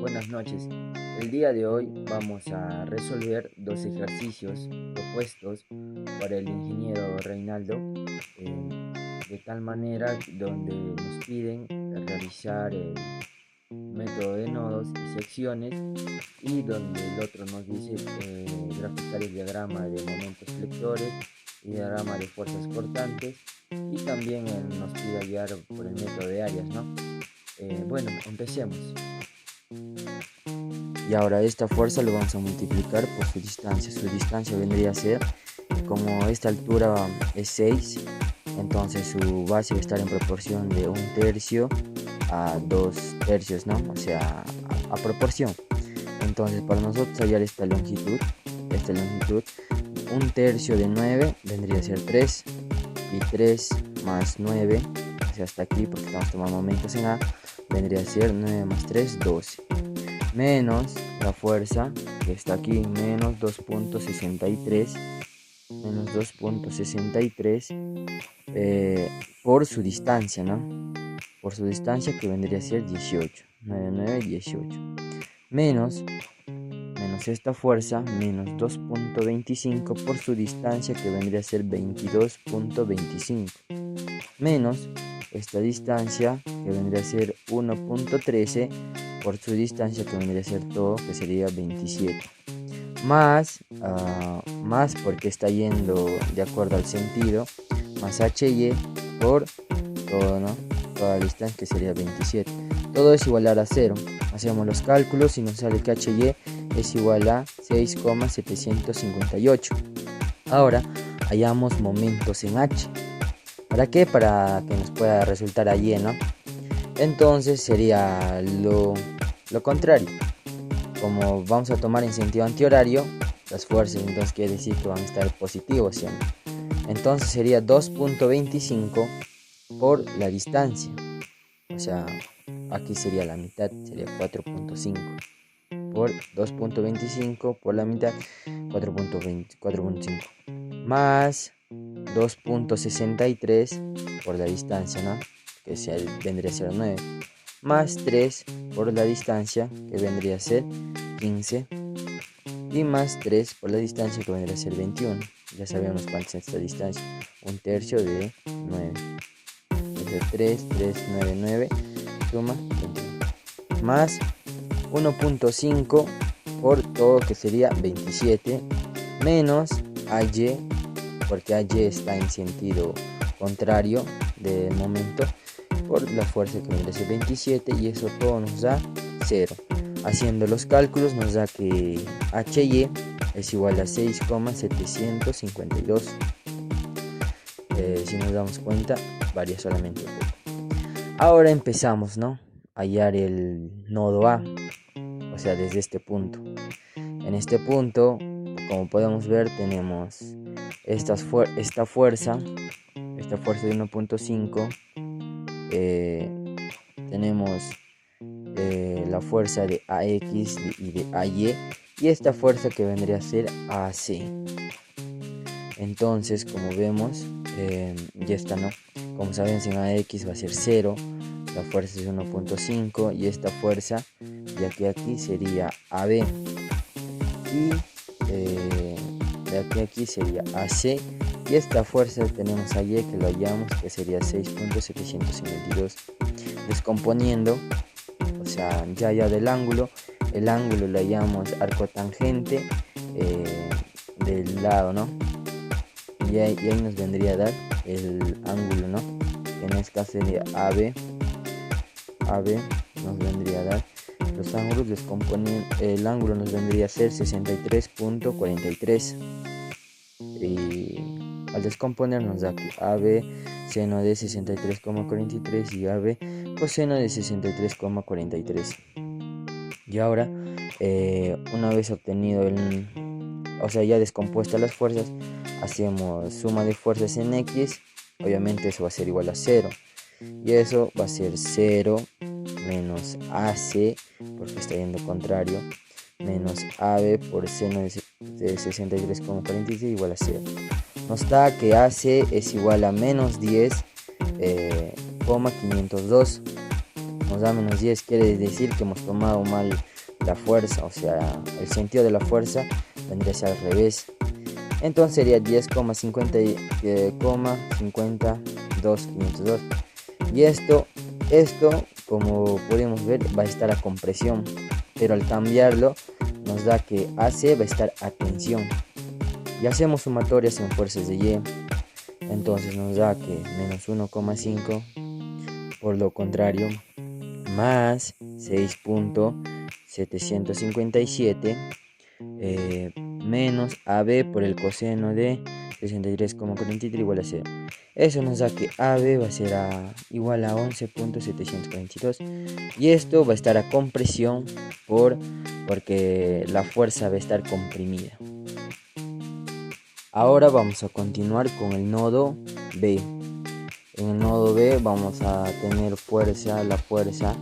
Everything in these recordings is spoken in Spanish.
Buenas noches. El día de hoy vamos a resolver dos ejercicios propuestos por el ingeniero Reinaldo, de tal manera donde nos piden realizar el método de nodos y secciones, y donde el otro nos dice graficar el diagrama de momentos flectores y diagrama de fuerzas cortantes, y también nos pide guiar por el método de áreas, ¿no? Bueno, empecemos. Y ahora esta fuerza lo vamos a multiplicar por su distancia. Su distancia vendría a ser, como esta altura es 6, entonces su base va a estar en proporción de 1/3 a 2/3, ¿no? O sea, a proporción. Entonces, para nosotros hallar esta longitud, 1/3 de 9 vendría a ser 3, y 3 más 9, o sea, hasta aquí, porque estamos tomando momentos en A, vendría a ser 9 más 3, 12. Menos la fuerza que está aquí, menos 2.63 por su distancia, ¿no? Por su distancia, que vendría a ser 18, 9, 9, 18. Menos esta fuerza, menos 2.25 por su distancia, que vendría a ser 22.25. Menos esta distancia, que vendría a ser 1.13 por su distancia, que vendría a ser todo, que sería 27. Más porque está yendo de acuerdo al sentido, más HY por todo, ¿no? Toda la distancia, que sería 27. Todo es igual a 0. Hacemos los cálculos y nos sale que HY es igual a 6,758. Ahora hallamos momentos en H. ¿Para qué? Para que nos pueda resultar Y, ¿no? Entonces sería lo contrario. Como vamos a tomar en sentido antihorario las fuerzas, entonces quiere decir que van a estar positivos siempre. Entonces sería 2.25 por la distancia. O sea, aquí sería la mitad, sería 4.5 por 2.25 por la mitad, 4.5 más 2.63 por la distancia, ¿no? Que vendría a ser 9, más 3 por la distancia, que vendría a ser 15, y más 3 por la distancia, que vendría a ser 21. Ya sabemos cuánto es esta distancia, 1/3 de 9. Entonces 3, 3, 9, 9, suma 21. Más 1.5 por todo, que sería 27, menos AY, porque AY está en sentido contrario del momento, por la fuerza, que vendría a ser 27, y eso todo nos da 0. Haciendo los cálculos nos da que HY es igual a 6,752. Si nos damos cuenta, varía solamente un poco. Ahora empezamos, ¿no?, a hallar el nodo A, o sea, desde este punto. En este punto, como podemos ver, tenemos esta fuerza de 1.5. Tenemos la fuerza de AX y de AY, y esta fuerza que vendría a ser AC. Entonces, como vemos, ya está, ¿no? Como sabemos, en AX va a ser 0, la fuerza es 1.5, y esta fuerza de aquí sería AB, y de aquí sería AC, y esta fuerza tenemos a Y, que lo hallamos, que sería 6.752. Descomponiendo, o sea, ya del ángulo, el ángulo lo hallamos arco tangente del lado, ¿no? Y ahí nos vendría a dar el ángulo, ¿no? En este caso sería AB nos vendría a dar los ángulos. Descomponen, el ángulo nos vendría a ser 63.43, y al descomponer nos da que AB seno de 63,43 y AB coseno de 63,43. Y ahora, una vez obtenido o sea, ya descompuestas las fuerzas, hacemos suma de fuerzas en X. Obviamente eso va a ser igual a 0, y eso va a ser 0 menos AC, porque está yendo contrario, menos AB por seno de 63,46 igual a 0. Nos da que AC es igual a menos 10,502. nos da menos 10, quiere decir que hemos tomado mal la fuerza, o sea, el sentido de la fuerza vendría a ser al revés. Entonces sería 10,52,502. Y esto, como podemos ver, va a estar a compresión, pero al cambiarlo nos da que AC va a estar a tensión. Y hacemos sumatorias en fuerzas de Y, entonces nos da que menos 1,5 por lo contrario más 6,757 menos AB por el coseno de 63,43 igual a 0. Eso nos da que AB va a ser igual a 11,742 y esto va a estar a compresión porque la fuerza va a estar comprimida. Ahora vamos a continuar con el nodo B. En el nodo B vamos a tener la fuerza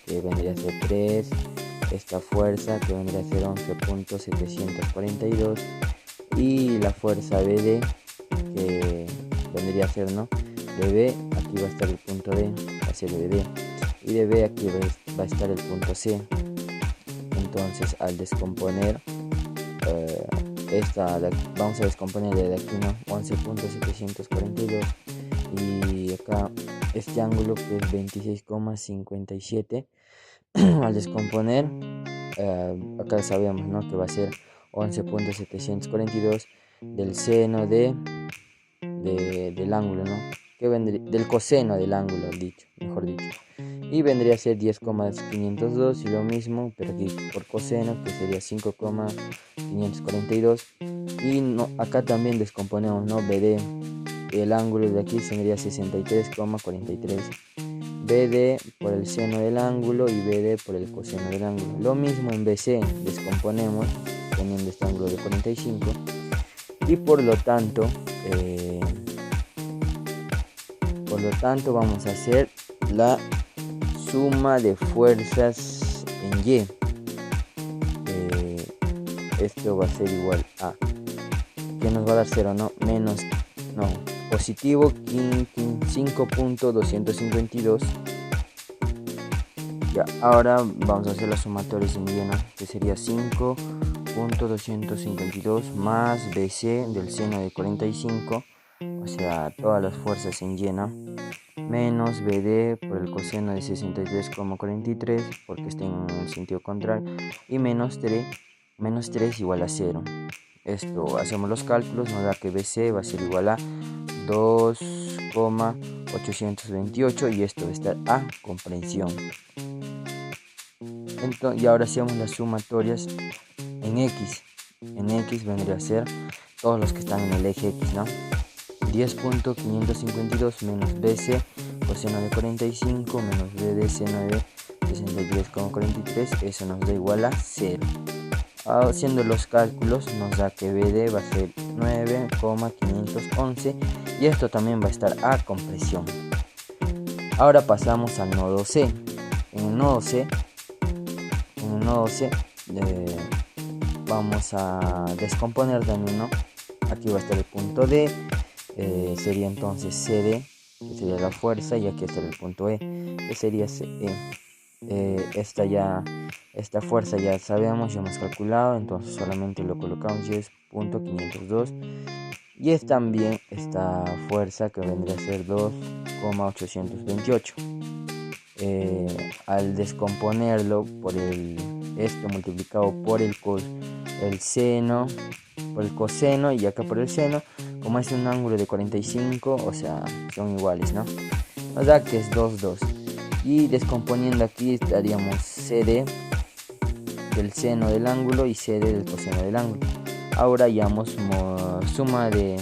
que vendría a ser 3, esta fuerza que vendría a ser 11,742 y la fuerza BD que vendría a ser, ¿no? De B, aquí va a estar el punto D, va a ser de D, y de B aquí va a estar el punto C. Entonces al descomponer vamos a descomponer de aquí, ¿no? 11,742 y acá este ángulo que es 26,57 al descomponer acá sabemos, ¿no? Que va a ser 11,742 del seno del ángulo, ¿no? Que vendría del coseno del ángulo, mejor dicho, y vendría a ser 10,502 y lo mismo pero aquí por coseno que sería 5,542 y acá también descomponemos, ¿no? BD, el ángulo de aquí sería 63,43, BD por el seno del ángulo y BD por el coseno del ángulo. Lo mismo en BC, descomponemos teniendo este ángulo de 45 y por lo tanto vamos a hacer la suma de fuerzas en Y. Esto va a ser igual a, que nos va a dar 0, ¿no? Positivo 5,252. Ya, ahora vamos a hacer las sumatorias en Y, ¿no? Que sería 5,252 más BC del seno de 45, o sea, todas las fuerzas en Y, ¿no? Menos BD por el coseno de 63,43 porque está en el sentido contrario y menos 3 igual a 0. Esto hacemos los cálculos, nos da que BC va a ser igual a 2,828 y esto va a estar a comprensión. Y ahora hacemos las sumatorias en X. En X vendría a ser todos los que están en el eje X, ¿no? 10,552 menos BC coseno de 45 menos BD seno de 63,43, eso nos da igual a 0. Haciendo los cálculos nos da que BD va a ser 9,511 y esto también va a estar a compresión. Ahora pasamos al nodo C. En el nodo C vamos a descomponer también, ¿no? Aquí va a estar el punto D, sería entonces CD, que sería la fuerza, y aquí está el punto E, que sería CE. Esta fuerza ya sabemos, ya hemos calculado, entonces solamente lo colocamos, 10,502 y es también esta fuerza que vendría a ser 2,828. Al descomponerlo por esto multiplicado por el seno, por el coseno y acá por el seno, como es un ángulo de 45, o sea, son iguales, ¿no? Nos da que es 2,2. Y descomponiendo aquí estaríamos CD del seno del ángulo y CD del coseno del ángulo. Ahora hallamos suma de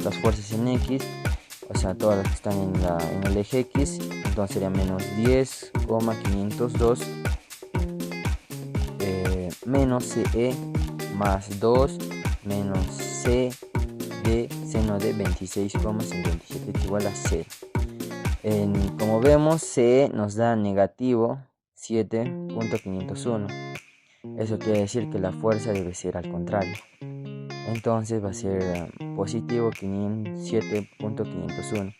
las fuerzas en X, o sea, todas las que están en el eje X, entonces sería menos 10,502 menos CE más 2 menos C de seno de 26,57 igual a 0. Como vemos, C nos da negativo 7,501. Eso quiere decir que la fuerza debe ser al contrario. Entonces va a ser positivo 7,501.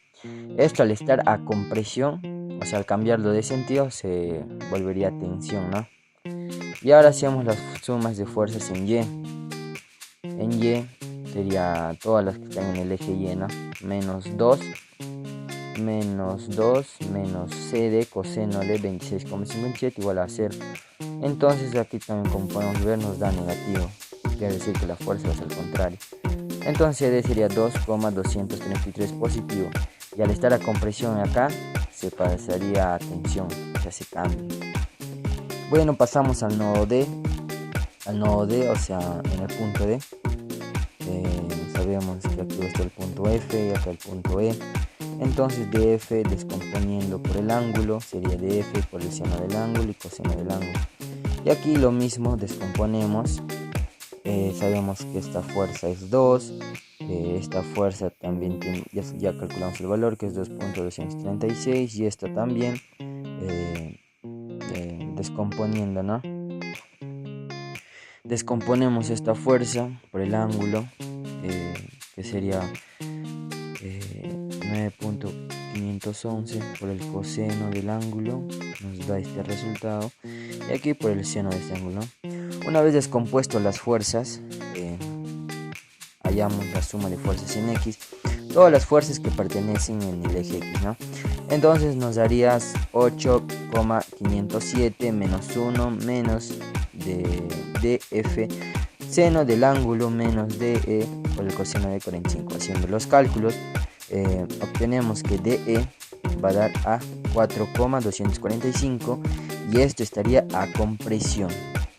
Esto al estar a compresión o sea, al cambiarlo de sentido se volvería tensión, ¿no? Y ahora hacemos las sumas de fuerzas en Y. En Y sería todas las que están en el eje Y, ¿no? -2 menos C de coseno de 26,57 igual a 0. Entonces aquí también, como podemos ver, nos da negativo, quiere decir que la fuerza es al contrario. Entonces CD sería 2,233 positivo, y al estar a compresión acá se pasaría a tensión, o sea, se cambia. Bueno, pasamos al nodo D, o sea, en el punto D. Sabemos que aquí está el punto F y acá el punto E. Entonces DF descomponiendo por el ángulo sería DF por el seno del ángulo y coseno del ángulo. Y aquí lo mismo, descomponemos. Sabemos que esta fuerza es 2. Esta fuerza también tiene, ya calculamos el valor, que es 2.236. Y esta también, descomponiendo, ¿no? Descomponemos esta fuerza por el ángulo, que sería 9.511 por el coseno del ángulo, nos da este resultado, y aquí por el seno de este ángulo. Una vez descompuesto las fuerzas, hallamos la suma de fuerzas en X, todas las fuerzas que pertenecen en el eje X, ¿no? Entonces nos darías 8,507 menos 1 menos de DF seno del ángulo menos DE por el coseno de 45. Haciendo los cálculos, obtenemos que DE va a dar a 4,245, y esto estaría a compresión,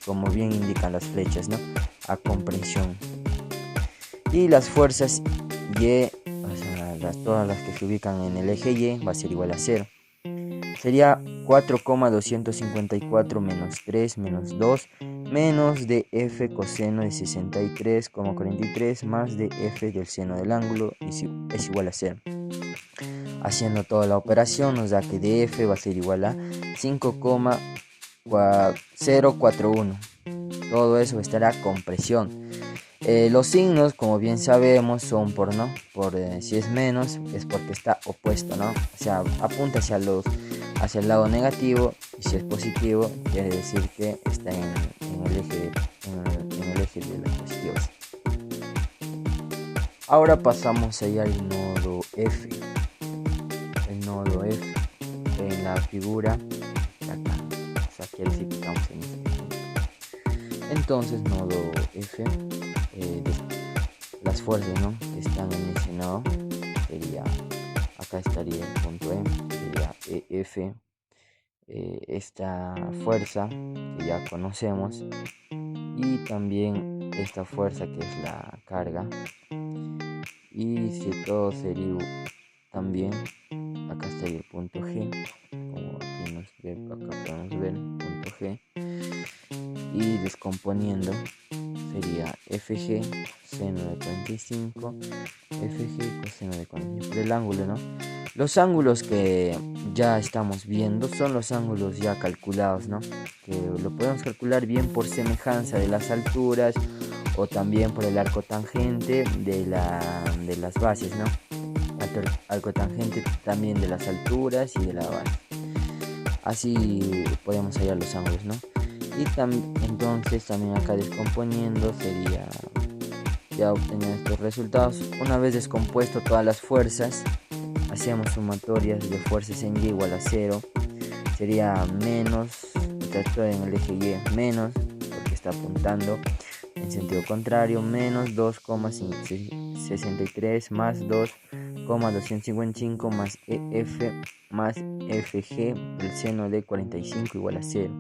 como bien indican las flechas, ¿no? A compresión. Y las fuerzas Y, o sea, todas las que se ubican en el eje Y, va a ser igual a 0. Sería 4,254 menos 3 menos 2 menos de F coseno de 63,43 más de F del seno del ángulo es igual a 0. Haciendo toda la operación nos da que DF va a ser igual a 5,041. Todo eso estará con presión. Los signos, como bien sabemos, son por no, si es menos es porque está opuesto, ¿no? O sea, apunta hacia el lado negativo, y si es positivo quiere decir que está en el eje de las positivas. Ahora pasamos allá al nodo F. El nodo F en la figura de acá, o sea, quiere decir que estamos en este punto. Entonces nodo F, las fuerzas, ¿no?, que están en ese nodo sería, acá estaría el punto E, sería EF, esta fuerza que ya conocemos, y también esta fuerza que es la carga, y si todo sería también, acá estaría el punto G, como aquí acá podemos ver el punto G, y descomponiendo sería FG seno de 45, FG coseno de 45 por el ángulo, ¿no? Los ángulos que ya estamos viendo son los ángulos ya calculados, ¿no? Que lo podemos calcular bien por semejanza de las alturas, o también por el arco tangente de las bases, ¿no? Arco tangente también de las alturas y de la base. Así podemos hallar los ángulos, ¿no? Y entonces también acá descomponiendo sería ya obtener estos resultados. Una vez descompuesto todas las fuerzas, hacemos sumatorias de fuerzas en Y igual a 0. Sería menos, estoy en el eje Y, menos, porque está apuntando en sentido contrario, menos 2,63 más 2,255 más EF más FG el seno de 45 igual a 0.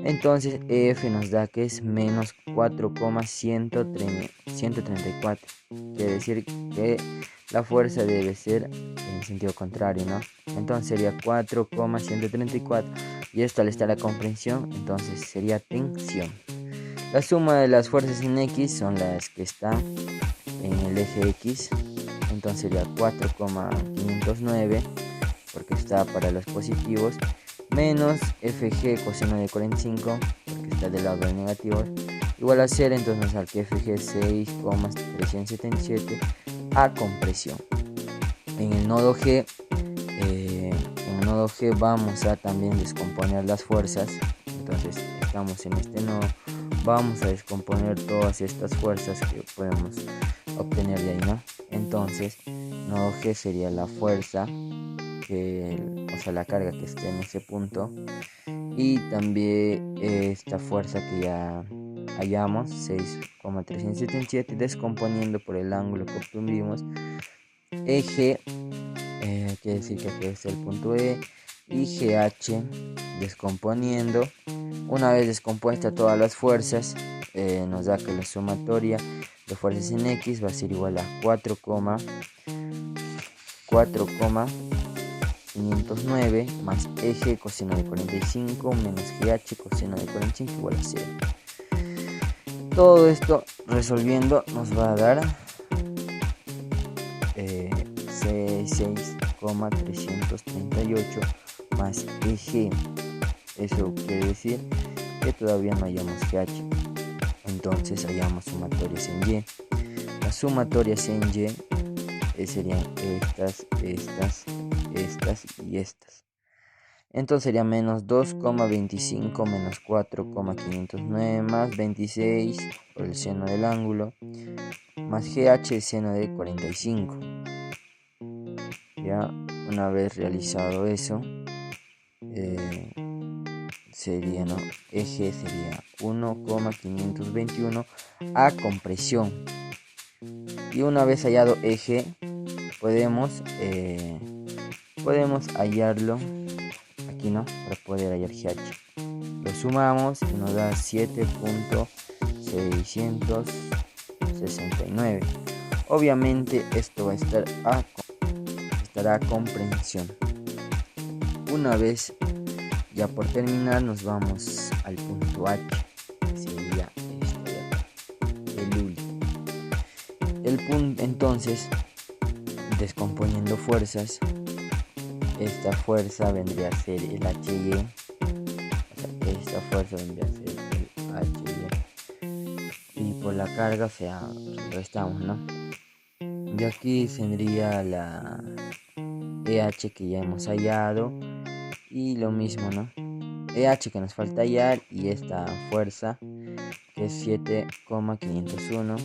Entonces EF nos da que es menos 4,134. Quiere decir que la fuerza debe ser en sentido contrario, ¿no? Entonces sería 4,134. Y esto al estar la comprensión, entonces sería tensión. La suma de las fuerzas en X son las que están en el eje X. Entonces sería 4,509, porque está para los positivos, menos FG coseno de 45, porque está del lado de negativos, igual a 0. Entonces nos da que FG es 6,377 a compresión. En el nodo nodo G vamos a también descomponer las fuerzas. Entonces estamos en este nodo, vamos a descomponer todas estas fuerzas que podemos obtener de ahí, ¿no? Entonces nodo G sería la fuerza o sea, la carga que esté en ese punto, y también esta fuerza que ya hallamos, 6,377, descomponiendo por el ángulo que obtuvimos. Eje, quiere decir que aquí es el punto E, y GH descomponiendo. Una vez descompuesta todas las fuerzas, nos da que la sumatoria de fuerzas en X va a ser igual a 4,509 más eje coseno de 45 menos GH coseno de 45 igual a 0. Todo esto resolviendo nos va a dar 6,338 más eje. Eso quiere decir que todavía no hallamos GH. Entonces hallamos sumatorias en Y. Las sumatorias en Y serían estas y estas. Entonces sería menos 2,25 menos 4,509 más 26 por el seno del ángulo más GH seno de 45. Ya una vez realizado eso, sería, ¿no? Eje sería 1,521 a compresión. Y una vez hallado eje, podemos hallarlo aquí, ¿no? Para poder hallar GH. Lo sumamos y nos da 7,669. Obviamente esto va a estará a comprensión. Una vez ya por terminar, nos vamos al punto H, que sería este de acá, el último. Entonces, descomponiendo fuerzas, esta fuerza vendría a ser el HY, esta fuerza vendría a ser el HY, y por la carga, o sea, restamos, ¿no? Y aquí tendría la EH que ya hemos hallado, y lo mismo, ¿no? EH que nos falta hallar, y esta fuerza que es 7,501,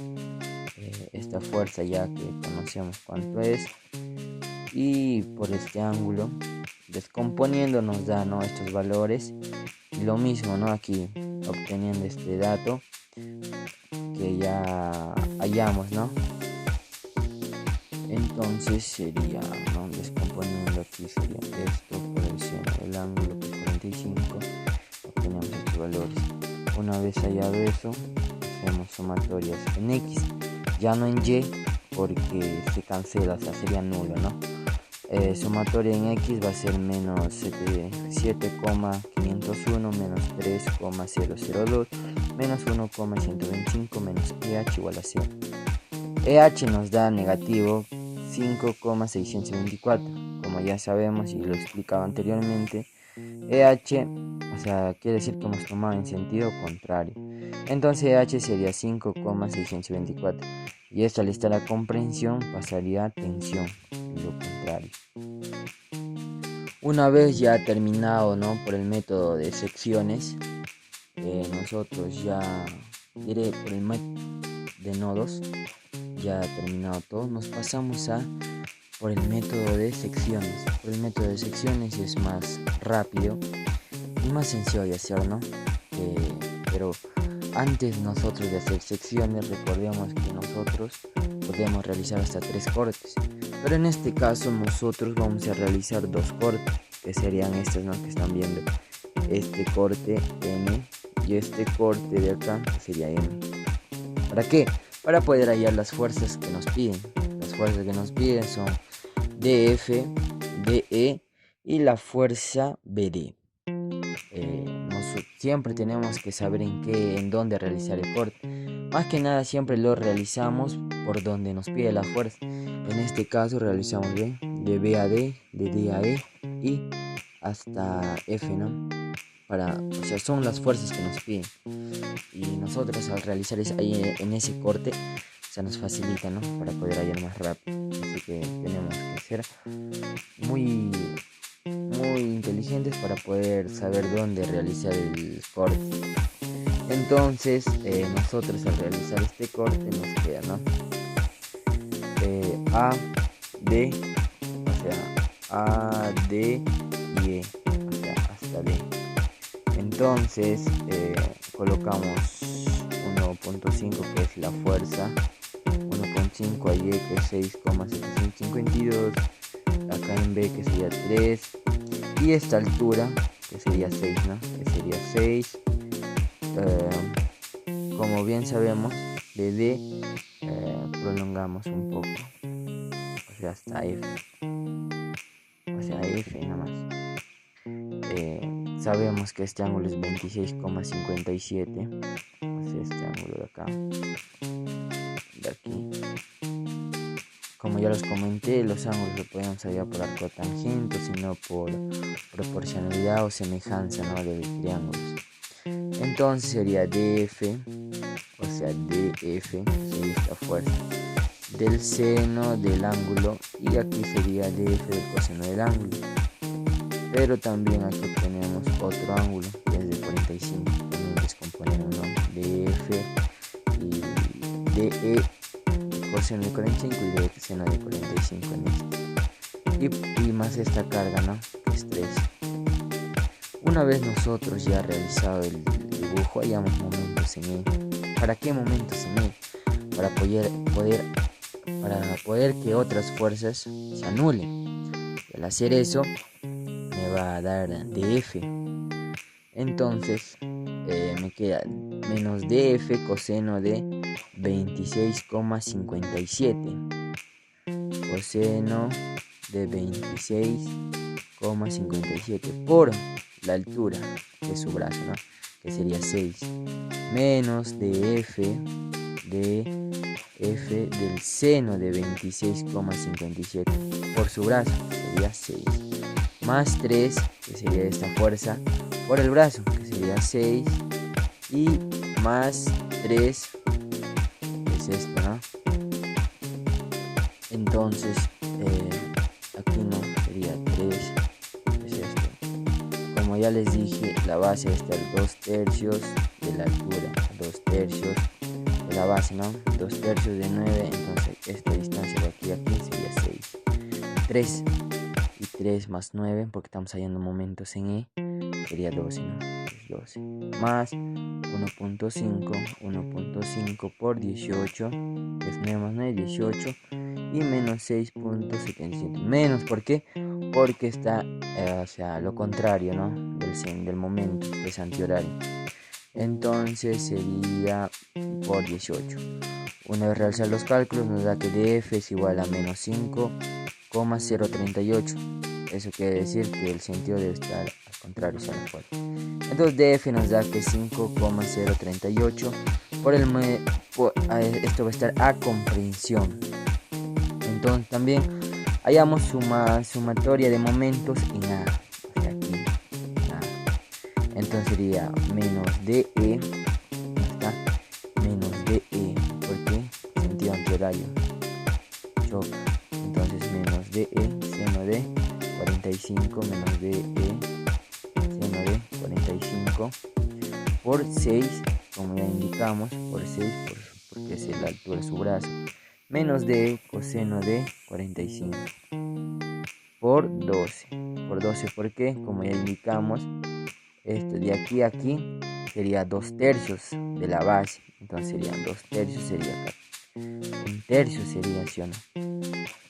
esta fuerza ya que conocemos cuánto es, y por este ángulo descomponiendo nos da, ¿no?, estos valores, y lo mismo, ¿no?, aquí obteniendo este dato que ya hallamos, ¿no? Entonces sería, ¿no?, descomponiendo aquí sería esto por el seno del ángulo que es 45, obtenemos estos valores. Una vez hallado eso, hacemos sumatorias en X, ya no en Y porque se cancela, o sea, sería nulo, ¿no? Sumatoria en X va a ser menos 7,501 menos 3,002 menos 1,125 menos EH igual a 0. EH nos da negativo 5,624. Como ya sabemos y lo explicaba anteriormente, EH, o sea, quiere decir que hemos tomado en sentido contrario. Entonces EH sería 5,624. Y esto, al estar a comprensión, pasaría a tensión, lo contrario. Una vez ya terminado, ¿no?, por el método de secciones, nosotros ya diré por el método de nodos, ya terminado todo, nos pasamos por el método de secciones. Por el método de secciones es más rápido y más sencillo de hacer, ¿no? Pero antes nosotros de hacer secciones, recordemos que nosotros podemos realizar hasta 3 cortes, pero en este caso nosotros vamos a realizar 2 cortes, que serían estos, ¿no?, que están viendo, este corte M y este corte de acá, que sería M. ¿Para qué? Para poder hallar las fuerzas que nos piden. Las fuerzas que nos piden son DF, DE y la fuerza BD. Siempre tenemos que saber en dónde realizar el corte. Más que nada siempre lo realizamos por donde nos pide la fuerza. En este caso realizamos de B a D, de D a E y hasta F, ¿no? O sea, son las fuerzas que nos piden. Y nosotros al realizar ahí en ese corte, se nos facilita, ¿no?, para poder hallar más rápido. Así que tenemos que ser muy muy inteligentes para poder saber dónde realizar el corte. Entonces nosotros al realizar este corte nos queda, ¿no? A, D, o sea, A, D y E, o sea, hasta D. Entonces colocamos 1.5 que es la fuerza, 1.5 a Y que es 6,752, acá en B que sería 3 y esta altura que sería 6, ¿no? Que sería 6. Como bien sabemos, de D prolongamos un poco, o sea, hasta F, o sea, F nada más. Sabemos que este ángulo es 26,57, o sea, este ángulo de acá, de aquí. Como ya los comenté, los ángulos lo podemos hallar por arcotangente, sino por proporcionalidad o semejanza, ¿no?, de triángulos. Entonces sería DF, o sea, DF sería esta fuerza del seno del ángulo, y aquí sería DF del coseno del ángulo. Pero también aquí tenemos otro ángulo que es de 45, también descomponemos, ¿no?, DF y DE coseno de 45 y de seno de 45 en este. Y más esta carga, ¿no?, que es 3. Una vez nosotros ya realizado el dibujo, hallamos momentos en E. ¿Para qué momentos en E? Para poder que otras fuerzas se anulen. Y al hacer eso me va a dar DF. Entonces me queda menos DF coseno de 26,57. Coseno de 26,57 por la altura de su brazo, ¿no?, que sería 6, menos DF del seno de 26,57 por su brazo, que sería 6, más 3, que sería esta fuerza por el brazo, que sería 6, y más 3, que es esto, ¿no? Entonces aquí no sería 3, es esto. Como ya les dije, la base está el 2/3 de la altura, 2/3 de la base, ¿no? 2/3 de 9, entonces esta distancia de aquí a aquí sería 6. 3 y 3 más 9, porque estamos hallando momentos en E, sería 12, ¿no? Es 12. Más 1.5 por 18, que es 9 más 9, 18. Y menos 6.77. Menos, ¿por qué? Porque está, o sea, lo contrario, ¿no?, del momento, que es antihorario. Entonces sería por 18. Una vez realizar los cálculos nos da que DF es igual a menos 5,038. Eso quiere decir que el sentido debe estar al contrario, hacia la fuerza. Entonces DF nos da que 5,038 esto va a estar a comprensión. Entonces también hallamos sumatoria de momentos en A, o sea, aquí, en A. Entonces sería menos DE, ¿está? Menos DE, porque sentido antihorario, choca. Entonces menos DE, seno de 45, menos DE, seno de 45, por 6, como ya indicamos, por 6, porque es la altura de su brazo, menos de coseno de 45 por 12. Por 12, porque como ya indicamos, esto de aquí a aquí sería 2/3 de la base. Entonces serían 2/3, sería acá. 1/3 sería, ¿sí o no?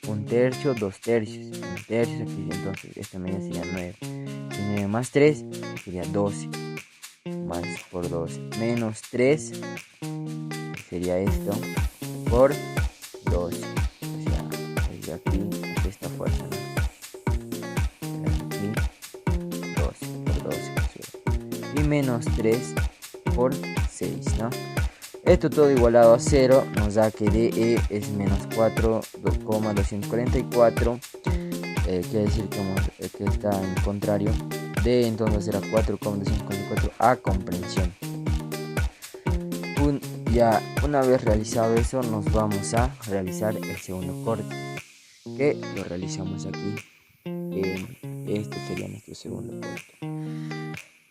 1/3, 2/3. 1/3 aquí, entonces esta medida sería 9. Y 9 más 3 sería 12. Más por 12. Menos 3 sería esto por 12, o sea, desde aquí hasta esta fuerza, ¿no? Aquí 12 por 12 y menos 3 por 6, ¿no? Esto todo igualado a 0 nos da que DE es menos 4,244, quiere decir que está en contrario. D entonces será 4,244 a comprensión. Ya una vez realizado eso, nos vamos a realizar el segundo corte, que lo realizamos aquí en Este sería nuestro segundo corte.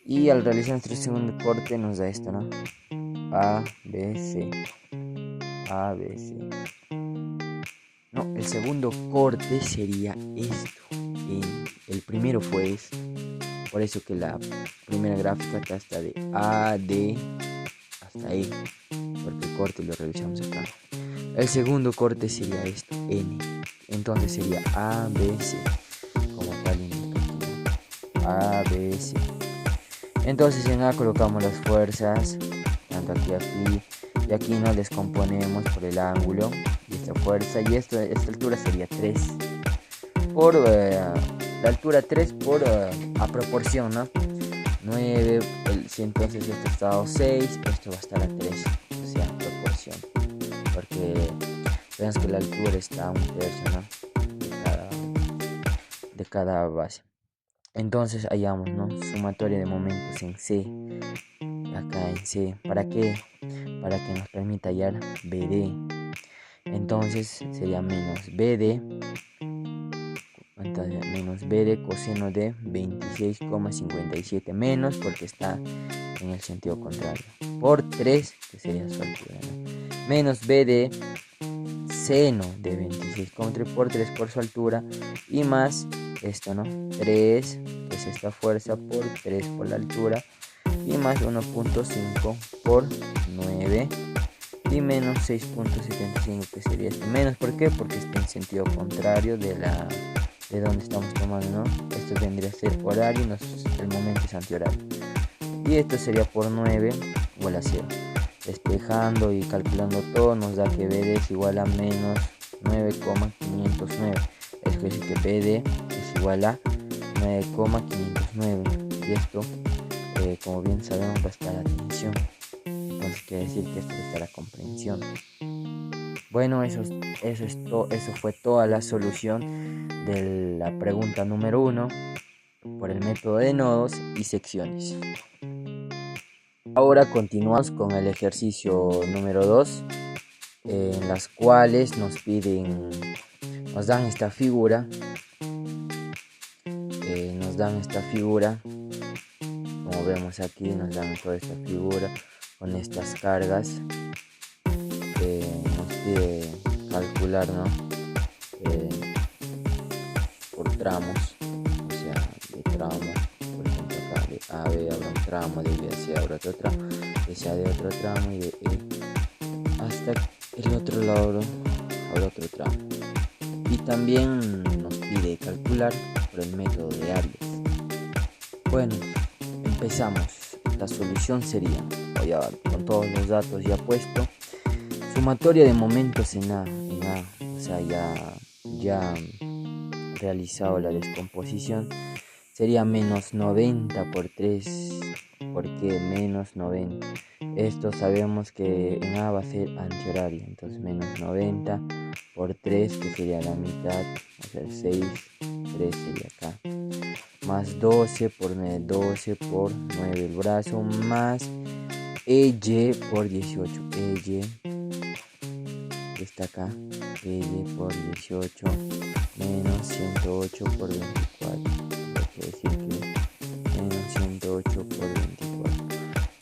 Y al realizar nuestro segundo corte nos da esto, ¿no? A, B, C. A, B, C. No, el segundo corte sería esto. El primero fue esto. Por eso que la primera gráfica acá está de A, D hasta E. Porque el corte lo realizamos acá. El segundo corte sería esto, N. Entonces sería A, B, C. Como tal indica aquí. A, B, C. Entonces en A colocamos las fuerzas. Tanto aquí. Y aquí nos descomponemos por el ángulo. Y esta fuerza. Y esta altura sería 3. Por la altura 3 por a proporción, ¿no? 9, si entonces esto está a 6, esto va a estar a 3, o sea, proporción. Porque vemos que la altura está a 1/3, ¿no? De cada base. Entonces hallamos, ¿no? Sumatoria de momentos en C. Acá en C. ¿Para qué? Para que nos permita hallar BD. Entonces sería menos BD. Entonces, menos BD coseno de 26,57 menos porque está en el sentido contrario por 3 que sería su altura, ¿no? Menos BD seno de 26,3 por 3 por su altura y más esto, ¿no? 3 que es esta fuerza por 3 por la altura y más 1.5 por 9 y menos 6.75 que sería esto. Menos, ¿por qué? Porque está en sentido contrario de donde estamos tomando, ¿no? Esto vendría a ser horario y el momento es antihorario. Y esto sería por 9 igual a 0. Despejando y calculando todo nos da que BD es igual a menos 9,509. Es decir que BD es igual a 9,509. Y esto, como bien sabemos, va a estar a tensión. Entonces quiere decir que esto va a estar a comprensión. Bueno, eso fue toda la solución de la pregunta número 1 por el método de nodos y secciones. Ahora continuamos con el ejercicio número 2, en las cuales nos dan esta figura, como vemos aquí, nos dan toda esta figura con estas cargas. Nos pide calcular, ¿no? Por tramos, o sea, de tramo, por ejemplo acá de A, B habrá un tramo, de B a C habrá otro tramo, de C a D otro tramo y de E hasta el otro lado habrá otro tramo. Y también nos pide calcular por el método de áreas. Bueno, empezamos. La solución sería, ya con todos los datos ya puesto, sumatoria de momentos en A, o sea, ya realizado la descomposición, sería menos 90 por 3. ¿Por qué menos 90? Esto sabemos que en A va a ser antihorario, entonces menos 90 por 3, que sería la mitad, o sea, 6, 3 sería acá. Más 12 por 9, 12 por 9 el brazo, más EY por 18, EY está acá, EY por 18 menos 108 por 24, quiere decir que menos 108 por 24.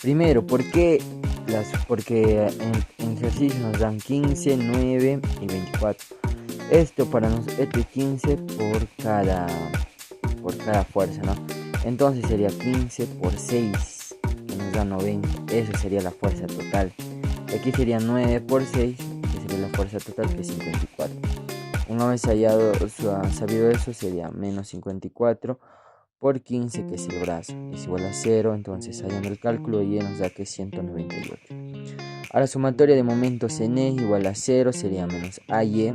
Primero, porque en ejercicio nos dan 15, 9 y 24. Esto para nosotros, este 15 por cada fuerza, ¿no? Entonces sería 15 por 6, que nos da 90. Eso sería la fuerza total. Y aquí sería 9 por 6, que sería la fuerza total, que es 54. Una vez sabido eso, sería menos 54 por 15, que es el brazo, es igual a 0. Entonces hallando el cálculo y nos da que es 198. Ahora sumatoria de momentos en E igual a 0 sería menos AY,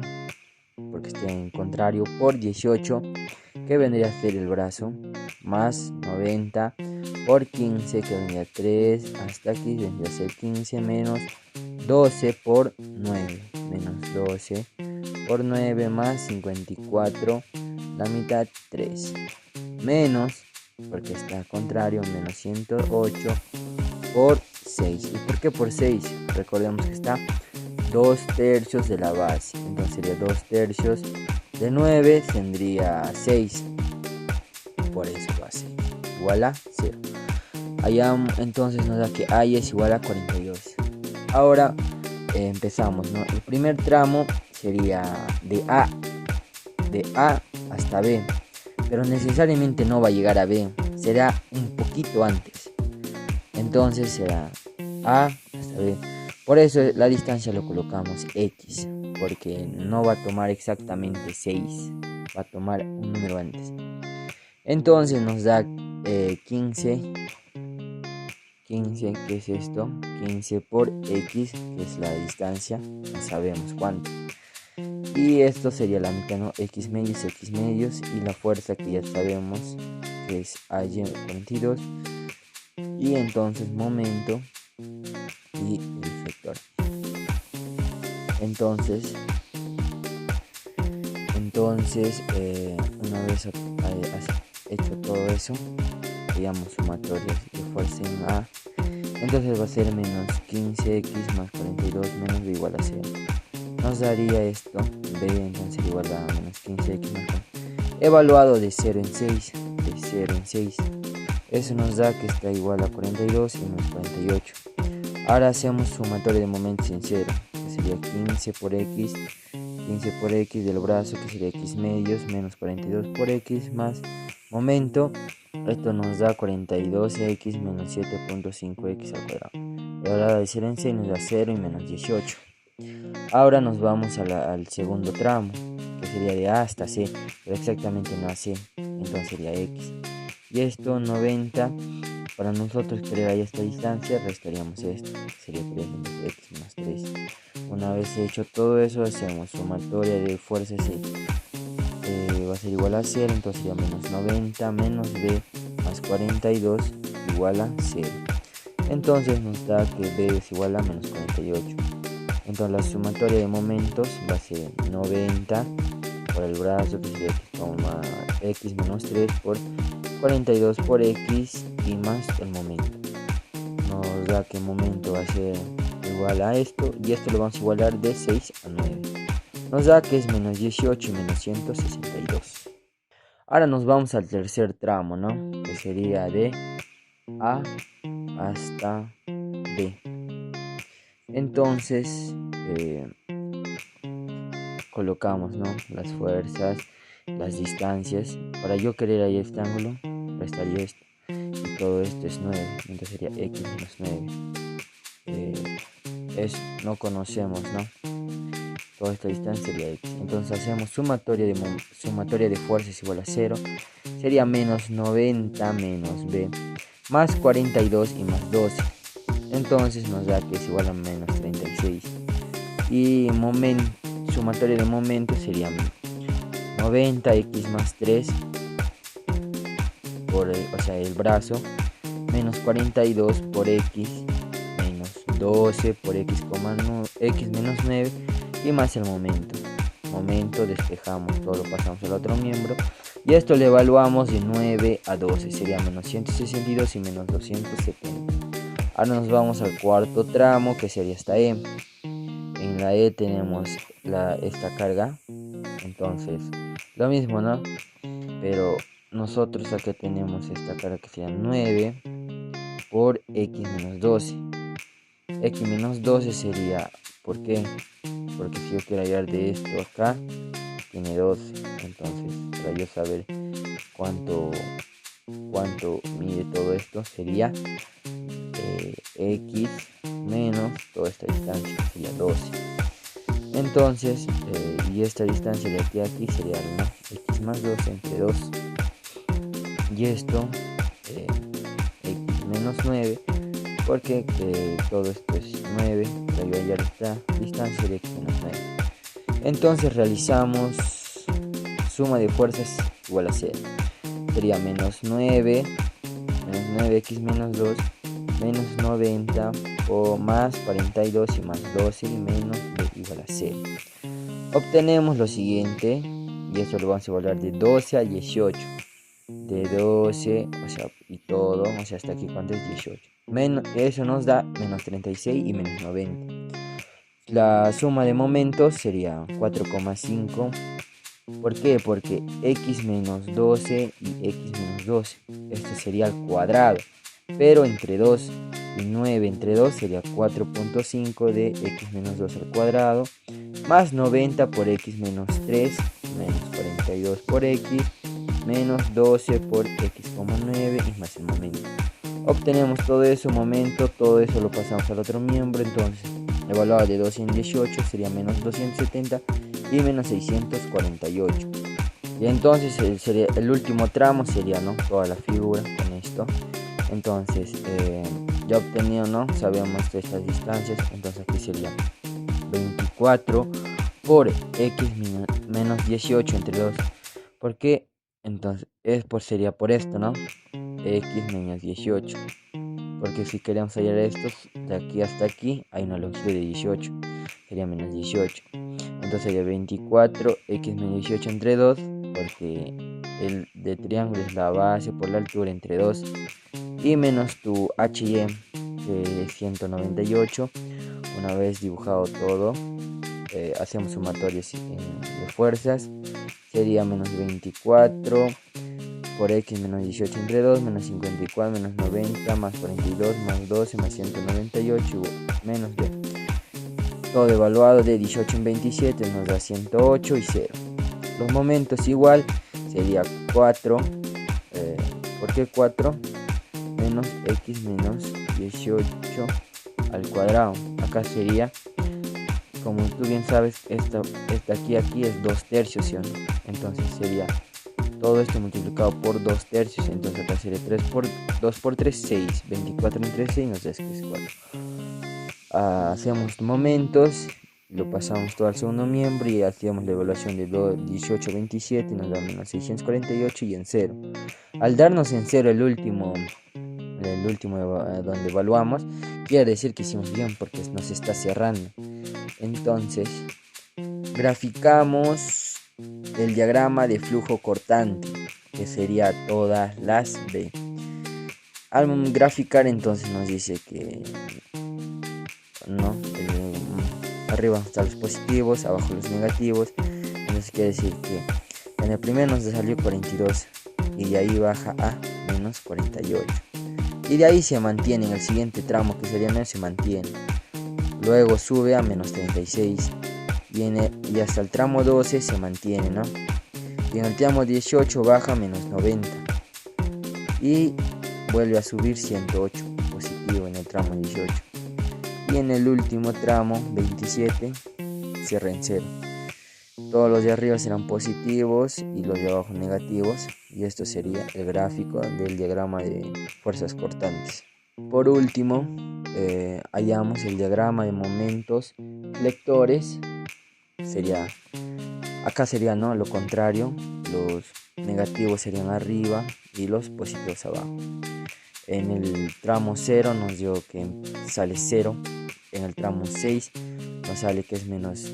porque está en contrario, por 18, que vendría a ser el brazo, más 90 por 15, que vendría a 3, hasta aquí vendría a ser 15, menos 12 por 9, menos 12 por 9 más 54, la mitad 3, menos, porque está al contrario, menos 108 por 6. ¿Y por qué por 6? Recordemos que está 2/3 de la base, entonces sería 2/3 de 9, tendría 6. por eso va a ser igual a 0. Allá entonces nos da que A es igual a 42. Ahora empezamos, ¿no? El primer tramo sería de A hasta B, pero necesariamente no va a llegar a B, será un poquito antes. Entonces será A hasta B. Por eso la distancia lo colocamos X, porque no va a tomar exactamente 6, va a tomar un número antes. Entonces nos da 15, ¿qué es esto? 15 por X, que es la distancia, no sabemos cuánto. Y esto sería la mitad, ¿no? X medios, y la fuerza que ya sabemos que es AY 42. Y entonces momento y el vector. Entonces una vez hecho todo eso, digamos sumatorias de fuerza en A, entonces va a ser menos 15x más 42 menos b igual a 0. Nos daría esto, b entonces igual a menos 15x más 40, evaluado de 0 en 6, eso nos da que está igual a 42 y menos 48. Ahora hacemos sumatoria de momentos en 0, que sería 15 por x del brazo, que sería x medios, menos 42 por x más momento. Esto nos da 42x menos 7.5x al cuadrado. Evaluado de 0 en 6 nos da 0 y menos 18. Ahora nos vamos al segundo tramo, que sería de A hasta C, pero exactamente no a C, entonces sería x. Y esto 90, para nosotros querer a esta distancia restaríamos esto, sería 3 menos x más 3. Una vez hecho todo eso, hacemos sumatoria de fuerzas va a ser igual a 0, entonces sería menos 90 menos b más 42 igual a 0. Entonces nos da que b es igual a menos 48. Entonces la sumatoria de momentos va a ser 90 por el brazo, que sería x menos 3 por 42 por x y más el momento. Nos da que el momento va a ser igual a esto, y esto lo vamos a igualar de 6 a 9. Nos da que es menos 18 y menos 162. Ahora nos vamos al tercer tramo, ¿no? Que sería de A hasta B. Entonces colocamos, ¿no?, las fuerzas, las distancias. Para yo querer ahí este ángulo, restaría esto, y todo esto es 9, entonces sería x menos 9. No conocemos, ¿no? Toda esta distancia sería x. Entonces hacemos sumatoria de fuerzas igual a 0. Sería menos 90 menos b más 42 y más 12. Entonces nos da que es igual a menos 36. Y sumatoria de momento sería 90x más 3 por el brazo, menos 42 por x, menos 12 por x menos 9 y más el momento, despejamos todo, lo pasamos al otro miembro, y esto lo evaluamos de 9 a 12, sería menos 162 y menos 270. Ahora nos vamos al cuarto tramo, que sería esta E. En la E tenemos esta carga, entonces lo mismo, ¿no? Pero nosotros acá tenemos esta carga que sería 9 por x menos 12. X menos 12 sería, ¿por qué? Porque si yo quiero hallar de esto acá, tiene 12. Entonces, para yo saber cuánto mide todo esto, sería x menos toda esta distancia, sería 12. Entonces, y esta distancia de aquí a aquí sería 1, x más 12 entre 2. Y esto, x menos 9, porque todo esto es 9, para yo hallar esta distancia de x menos 9. Entonces realizamos suma de fuerzas igual a 0. Sería menos 9x menos 2, menos 90 o más 42 y más 12 y menos b igual a 0. Obtenemos lo siguiente, y esto lo vamos a evaluar de 12 a 18. De 12, y todo, hasta aquí, ¿cuánto es? 18. Eso nos da menos 36 y menos 90. La suma de momentos sería 4,5 ¿Por qué? Porque x menos 12 y x menos 12. Esto sería al cuadrado. Pero entre 2 y 9 entre 2 sería 4.5 de x menos 2 al cuadrado. Más 90 por x menos 3 menos 42 por x menos 12 por x,9 y más el momento. Obtenemos todo eso, momento, todo eso lo pasamos al otro miembro. Entonces evaluado de 12 en 18 sería menos 270 y menos 648. Y entonces el último tramo sería, ¿no?, toda la figura con esto. Entonces ya obtenido, ¿no?, sabemos estas distancias. Entonces aquí sería 24 por x menos 18 entre 2. ¿Por qué? Entonces sería por esto, ¿no? X menos 18. Porque si queremos hallar estos de aquí hasta aquí, hay una longitud de 18. Sería menos 18. Entonces sería 24 x menos 18 entre 2. Porque el de triángulo es la base por la altura entre 2. Y menos tu h&m, que es 198. Una vez dibujado todo, hacemos sumatorios de fuerzas. Sería menos 24 por x menos 18 entre 2, menos 54, menos 90, más 42, más 12, más 198, menos b. Todo evaluado de 18 en 27 nos da 108 y 0. Los momentos igual sería 4, ¿por qué 4? Menos x menos 18 al cuadrado. Acá sería, como tú bien sabes, esta aquí es 2 tercios, ¿sí? Entonces sería todo esto multiplicado por 2 tercios. Entonces acá sería 2 por 3, 6. 24 entre 6 nos da que es 4. Hacemos momentos, lo pasamos todo al segundo miembro y hacíamos la evaluación de 18, 27 y nos da menos 648 y en 0. Al darnos en 0 el último donde evaluamos, quiere decir que hicimos bien porque nos está cerrando. Entonces graficamos el diagrama de flujo cortante, que sería todas las B. Al graficar, entonces nos dice que no, arriba están los positivos, abajo los negativos. Entonces quiere decir que en el primero nos salió 42 y de ahí baja a menos 48. Y de ahí se mantiene en el siguiente tramo, que sería 9, se mantiene. Luego sube a menos 36 y hasta el tramo 12 se mantiene, ¿no? Y en el tramo 18 baja a menos 90 y vuelve a subir 108 positivo en el tramo 18. Y en el último tramo 27 cierra en 0. Todos los de arriba serán positivos y los de abajo negativos. Y esto sería el gráfico del diagrama de fuerzas cortantes. Por último, hallamos el diagrama de momentos flectores. Acá sería, ¿no?, lo contrario. Los negativos serían arriba y los positivos abajo. En el tramo 0 nos dio que sale 0. En el tramo 6 nos sale que es menos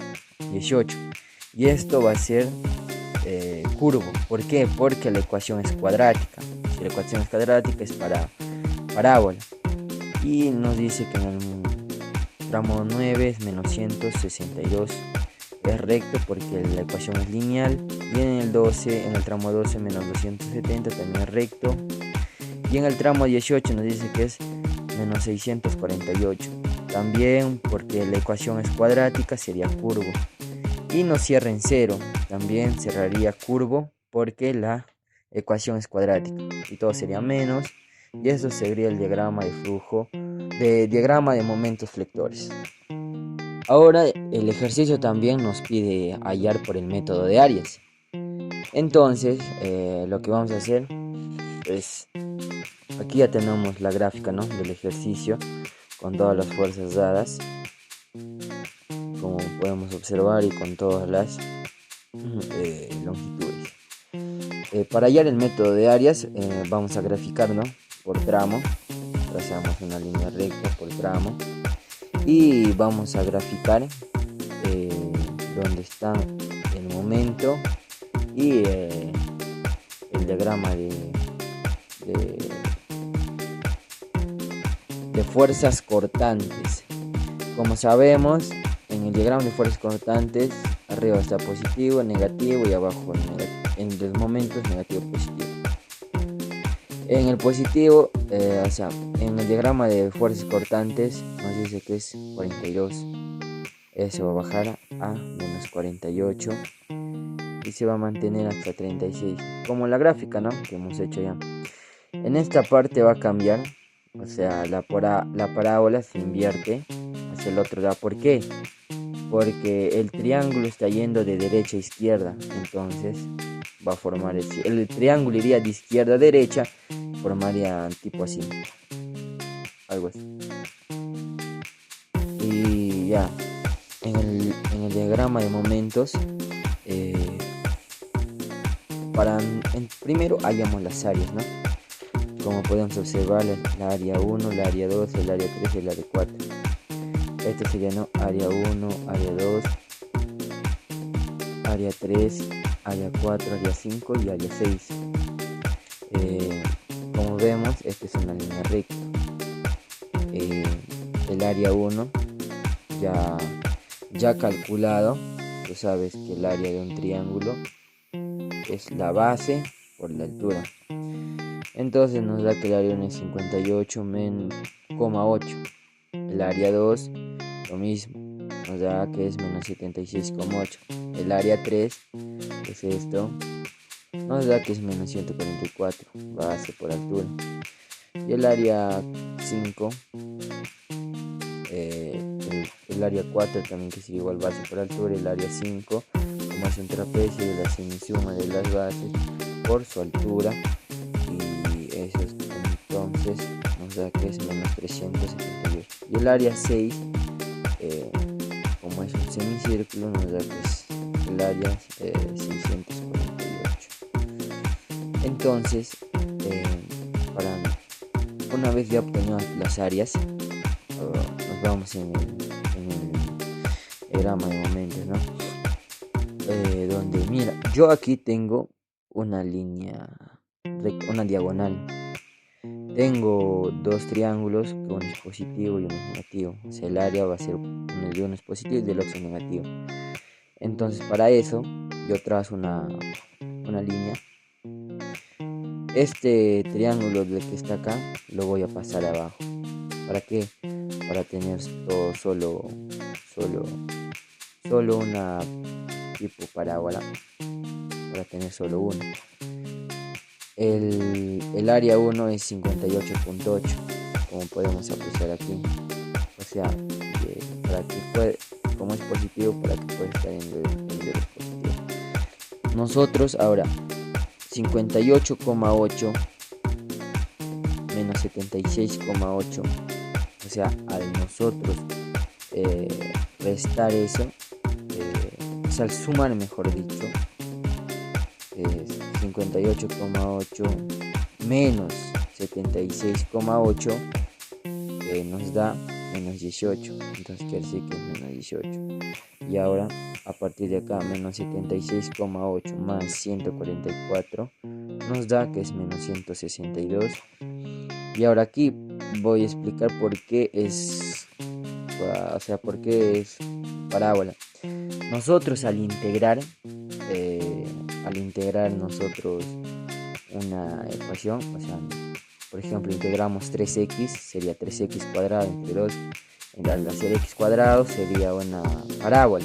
18. Y esto va a ser curvo. ¿Por qué? Porque la ecuación es cuadrática. Si la ecuación es cuadrática es para parábola. Y nos dice que en el tramo 9 es menos 162. Es recto porque la ecuación es lineal. Y en el tramo 12 menos 270 también es recto. Y en el tramo 18 nos dice que es menos 648. También porque la ecuación es cuadrática sería curvo. Y nos cierra en 0. También cerraría curvo porque la ecuación es cuadrática. Y todo sería menos. Y eso sería el diagrama de flujo, diagrama de momentos flectores. Ahora el ejercicio también nos pide hallar por el método de Arias. Entonces lo que vamos a hacer es, aquí ya tenemos la gráfica, ¿no?, del ejercicio con todas las fuerzas dadas, como podemos observar, y con todas las longitudes. Para hallar el método de Arias vamos a graficar, ¿no?, por tramo. Trazamos una línea recta por tramo y vamos a graficar donde está el momento y el diagrama de fuerzas cortantes. Como sabemos, en el diagrama de fuerzas cortantes arriba está positivo, negativo y abajo en los momentos negativo, positivo. En el positivo, o sea, en el diagrama de fuerzas cortantes nos dice que es 42. Eso va a bajar a menos 48 y se va a mantener hasta 36, como la gráfica, ¿no?, que hemos hecho ya. En esta parte va a cambiar, o sea, la parábola se invierte hacia el otro lado. ¿Por qué? Porque el triángulo está yendo de derecha a izquierda, entonces va a formar el triángulo iría de izquierda a derecha, formaría tipo así, algo así. Y ya, en el diagrama de momentos, primero hallamos las áreas, ¿no? Como podemos observar, la área 1, la área 2, el área 3 y el área 4. Este sería, ¿no?, área 1, área 2, área 3, área 4, área 5 y área 6. Como vemos, esta es una línea recta. El área 1 ya calculado. Tú sabes que el área de un triángulo es la base por la altura. Entonces nos da que el área 1 es 58,8. El área 2 lo mismo, nos da que es menos 76,8. El área 3, que es esto, nos da que es menos 144, base por altura. Y el área 5, el área 4 también, que sigue igual, base por altura. El área 5, como es un trapecio, de la semisuma de las bases por su altura. Y eso es, entonces nos da que es menos 378. Y el área 6, como es un semicírculo, nos da que es el área 648. Entonces, una vez ya obtenido las áreas, nos vamos en el diagrama de momentos, ¿no? Donde, mira, yo aquí tengo una línea, una diagonal. Tengo dos triángulos, que uno es positivo y uno es negativo. O sea, el área va a ser, uno de uno es positivo y del otro es negativo. Entonces, para eso yo trazo una línea. Este triángulo del que está acá lo voy a pasar abajo. ¿Para qué? Para tener todo solo una tipo parábola. Para tener solo uno. El área 1 es 58,8, como podemos apreciar aquí. O sea, como es positivo, para que pueda estar en el positivo. Nosotros ahora 58,8 menos 76,8, o sea, al nosotros restar eso, o sea, al sumar, mejor dicho, 58,8 menos 76,8 nos da menos 18. Entonces quiere decir que es menos 18. Y ahora, a partir de acá, menos 76,8 más 144 nos da que es menos 162. Y ahora aquí voy a explicar por qué es, por qué es parábola. Nosotros al integrar nosotros una ecuación, o sea, por ejemplo, integramos 3x, sería 3x cuadrado entre 2. Al hacer x cuadrado sería una parábola.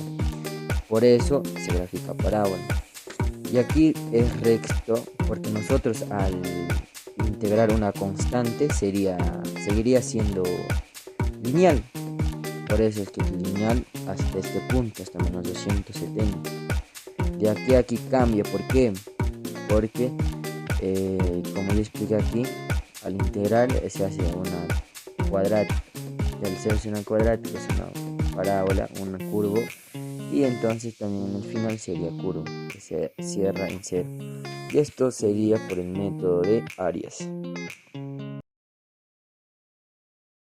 Por eso se grafica parábola. Y aquí es recto, porque nosotros al integrar una constante seguiría siendo lineal. Por eso es que es lineal hasta este punto, hasta menos 270. De aquí a aquí cambia. ¿Por qué? Porque, como yo expliqué aquí, al integrar se hace una cuadrática. Y al hacerse una cuadrática es una parábola, una curva. Y entonces también en el final sería curva, que se cierra en cero. Y esto sería por el método de áreas.